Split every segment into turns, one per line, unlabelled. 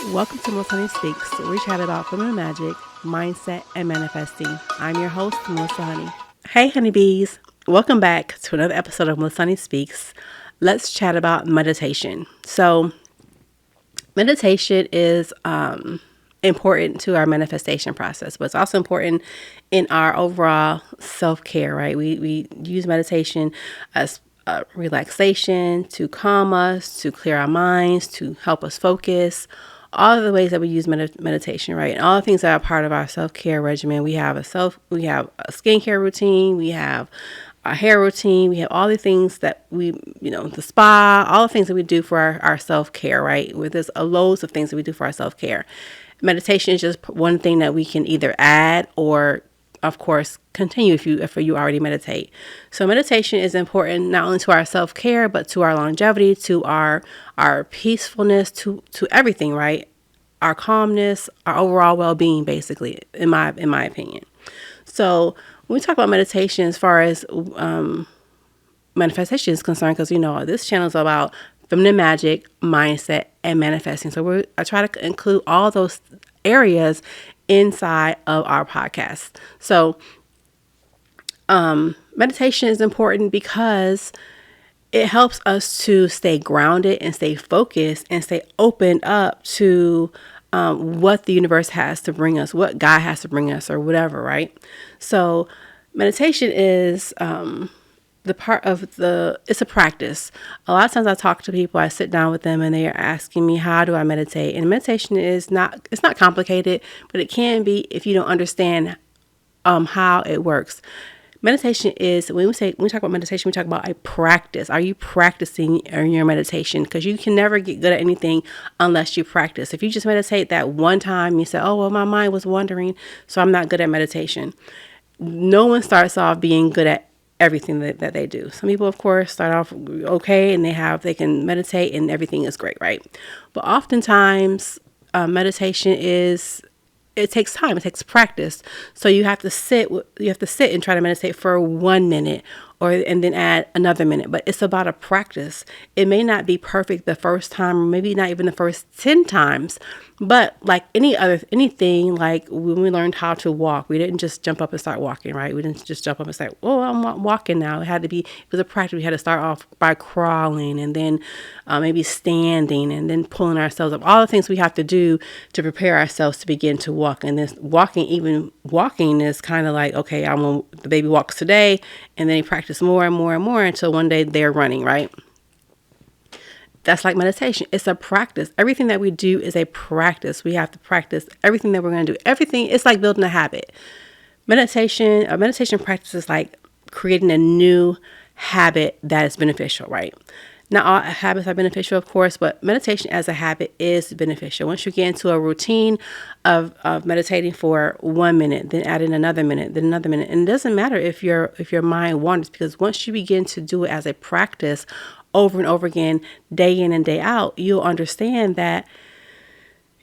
Welcome to Melissa Speaks, where we chat about feminine magic, mindset, and manifesting. I'm your host, Melissa Honey. Hey, honeybees. Welcome back to another episode of Melissa Speaks. Let's chat about meditation. So, meditation is important to our manifestation process, but it's also important in our overall self-care, right? We use meditation as relaxation to calm us, to clear our minds, to help us focus. All of the ways that we use meditation, right? And all the things that are part of our self-care regimen. We have a skincare routine, we have a hair routine, we have all the things that the spa, all the things that we do for our self-care, right? There's loads of things that we do for our self-care. Meditation is just one thing that we can either add or, of course, continue if you already meditate. So meditation is important not only to our self-care, but to our longevity, to our peacefulness, to everything, right? Our calmness, our overall well-being, basically, in my opinion. So when we talk about meditation as far as manifestation is concerned, because this channel is about feminine magic, mindset, and manifesting. So I try to include all those areas inside of our podcast. So meditation is important because it helps us to stay grounded and stay focused and stay opened up to what the universe has to bring us, what God has to bring us, or whatever, right? So meditation is it's a practice. A lot of times I talk to people, I sit down with them and they are asking me, how do I meditate? And meditation it's not complicated, but it can be if you don't understand how it works. Meditation is, when we talk about meditation, we talk about a practice. Are you practicing your meditation? Because you can never get good at anything unless you practice. If you just meditate that one time, you say, oh, well, my mind was wandering, so I'm not good at meditation. No one starts off being good at everything that they do. Some people, of course, start off okay and they can meditate and everything is great, right? But oftentimes, meditation it takes time. It takes practice. So you have to sit and try to meditate for 1 minute and then add another minute. But it's about a practice. It may not be perfect the first time, or maybe not even the first 10 times. But like anything, like when we learned how to walk, we didn't just jump up and start walking, right? We didn't just jump up and say, oh, I'm walking now. It was a practice. We had to start off by crawling and then maybe standing and then pulling ourselves up. All the things we have to do to prepare ourselves to begin to walk. And this walking is kind of like, okay, the baby walks today, and then you practice more and more and more until one day they're running, right? That's like meditation. It's a practice. Everything that we do is a practice. We have to practice everything that we're going to do. Everything, it's like building a habit. A meditation practice is like creating a new habit that is beneficial, right? Not all habits are beneficial, of course, but meditation as a habit is beneficial. Once you get into a routine of meditating for 1 minute, then add in another minute, then another minute. And it doesn't matter if your mind wanders, because once you begin to do it as a practice over and over again, day in and day out, you'll understand that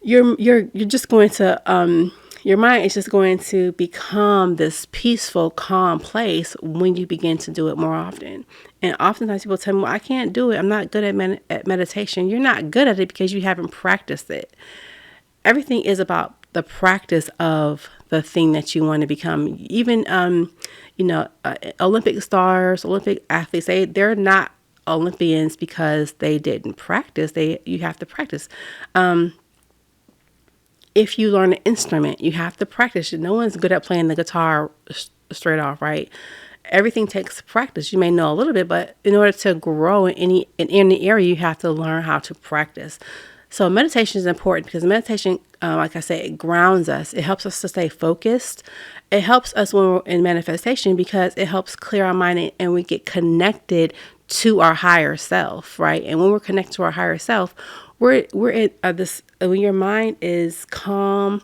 you're just going to your mind is just going to become this peaceful, calm place when you begin to do it more often. And oftentimes people tell me, well, I can't do it. I'm not good at meditation. You're not good at it because you haven't practiced it. Everything is about the practice of the thing that you want to become. Even, Olympic stars, Olympic athletes, they're not Olympians because they didn't practice. You have to practice. If you learn an instrument, you have to practice. No one's good at playing the guitar straight off, right? Everything takes practice. You may know a little bit, but in order to grow in any area, you have to learn how to practice. So meditation is important because meditation, like I said, it grounds us. It helps us to stay focused. It helps us when we're in manifestation because it helps clear our mind and we get connected to our higher self, right? And when we're connected to our higher self, we're in this. When your mind is calm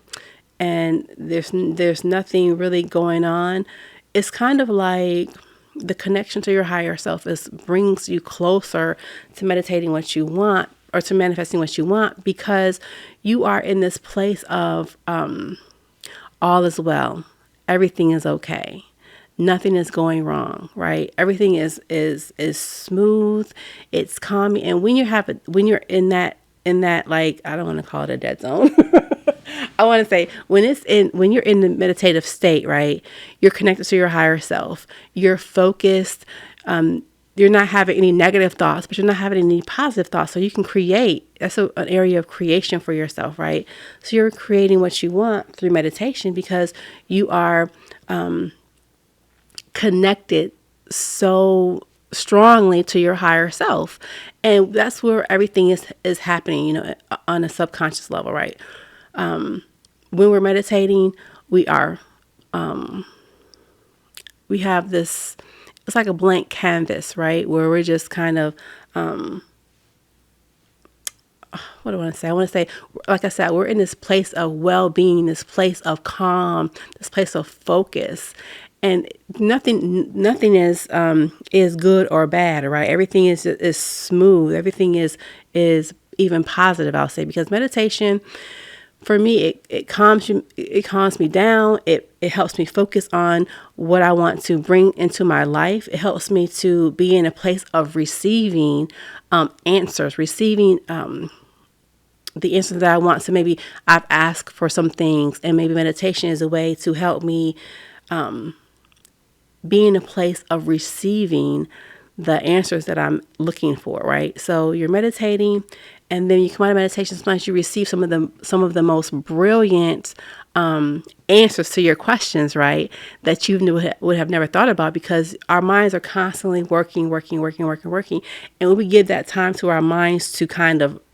and there's nothing really going on, it's kind of like the connection to your higher self brings you closer to meditating what you want or to manifesting what you want, because you are in this place of all is well, everything is okay. Nothing is going wrong, right? Everything is smooth, it's calming. And when you're in that like, I don't want to call it a dead zone. I want to say when you're in the meditative state, right? You're connected to your higher self. You're focused. You're not having any negative thoughts, but you're not having any positive thoughts. So you can create. That's an area of creation for yourself, right? So you're creating what you want through meditation because you are connected so strongly to your higher self. And that's where everything is happening, on a subconscious level, right? When we're meditating, we have this, it's like a blank canvas, right? Where we're just kind of, what do I want to say? I want to say, like I said, we're in this place of well-being, this place of calm, this place of focus. And nothing is good or bad, right? Everything is smooth. Everything is even positive, I'll say, because meditation, for me, it calms me down. It helps me focus on what I want to bring into my life. It helps me to be in a place of receiving answers, receiving the answers that I want. So maybe I've asked for some things, and maybe meditation is a way to help me be in a place of receiving the answers that I'm looking for, right? So you're meditating, and then you come out of meditation, sometimes you receive some of the most brilliant answers to your questions, right? That you would have never thought about, because our minds are constantly working. And when we give that time to our minds to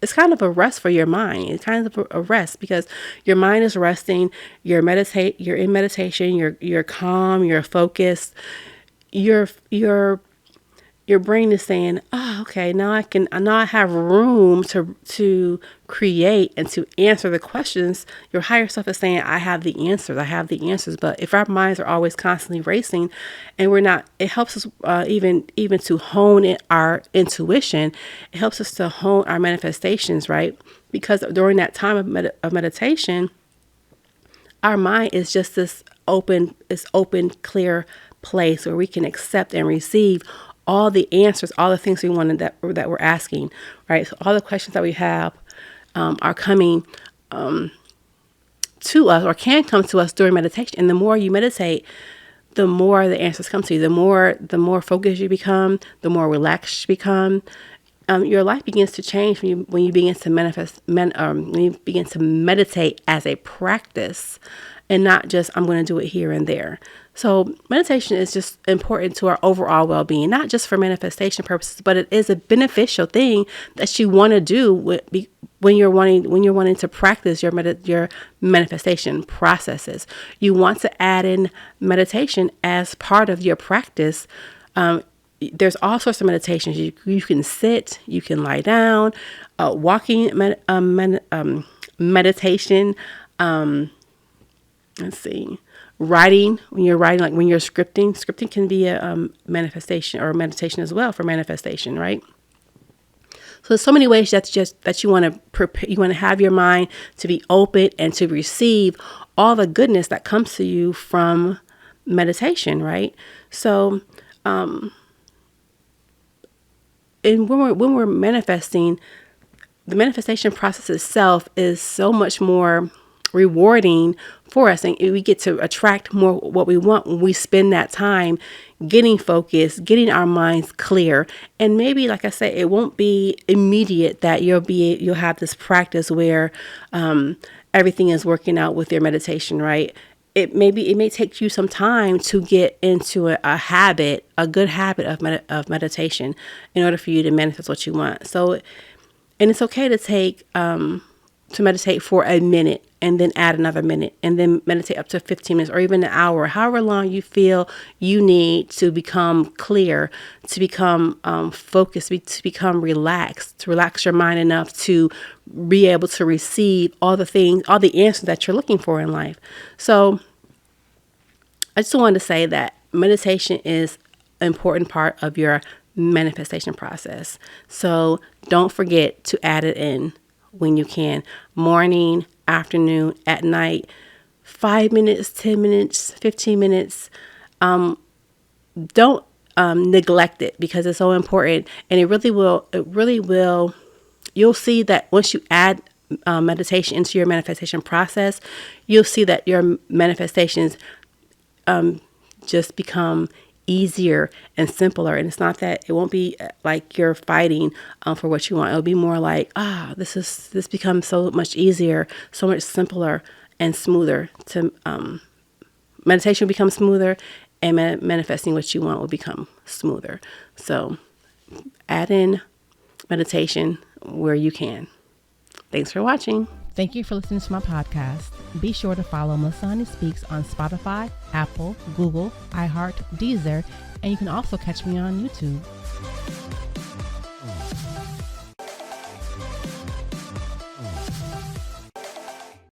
it's kind of a rest for your mind. It's kind of a rest because your mind is resting. You're in meditation. You're calm. You're focused. Your brain is saying, "Oh, okay, now I have room to create and to answer the questions." Your higher self is saying, I have the answers. But if our minds are always constantly racing, and we're not, it helps us even to hone our intuition. It helps us to hone our manifestations, right? Because during that time of meditation, our mind is just this open, clear place where we can accept and receive all the answers, all the things we wanted that we're asking, right? So all the questions that we have are coming to us, or can come to us during meditation. And the more you meditate, the more the answers come to you. The more focused you become, the more relaxed you become. Your life begins to change when you begin to when you begin to meditate as a practice, and not just I'm going to do it here and there. So meditation is just important to our overall well-being, not just for manifestation purposes, but it is a beneficial thing that you want to do when you're wanting to practice your manifestation processes. You want to add in meditation as part of your practice. There's all sorts of meditations. You can sit, you can lie down, walking meditation. Let's see. Writing, when you're writing, like when you're scripting can be a manifestation or meditation as well for manifestation, right? So there's so many ways that you want to prepare. You want to have your mind to be open and to receive all the goodness that comes to you from meditation, right? So, and when we're manifesting, the manifestation process itself is so much more rewarding for us, and we get to attract more what we want when we spend that time getting focused, getting our minds clear. And maybe, like I said, it won't be immediate that you'll have this practice where everything is working out with your meditation, right? It may take you some time to get into a good habit of meditation in order for you to manifest what you want. So, and it's okay to meditate for a minute, and then add another minute, and then meditate up to 15 minutes or even an hour, however long you feel you need to become clear, to become focused, to become relaxed, to relax your mind enough to be able to receive all the answers that you're looking for in life. So I just wanted to say that meditation is an important part of your manifestation process. So don't forget to add it in when you can. Morning, afternoon, at night, 5 minutes, 10 minutes, 15 minutes. Don't neglect it, because it's so important, and it really will you'll see that once you add meditation into your manifestation process, you'll see that your manifestations just become easier and simpler. And it's not that it won't be like you're fighting for what you want. It'll be more like, this becomes so much easier, so much simpler and smoother. To meditation will become smoother, and manifesting what you want will become smoother. So add in meditation where you can. Thanks for watching.
Thank you for listening to my podcast. Be sure to follow Masani Speaks on Spotify, Apple, Google, iHeart, Deezer, and you can also catch me on YouTube.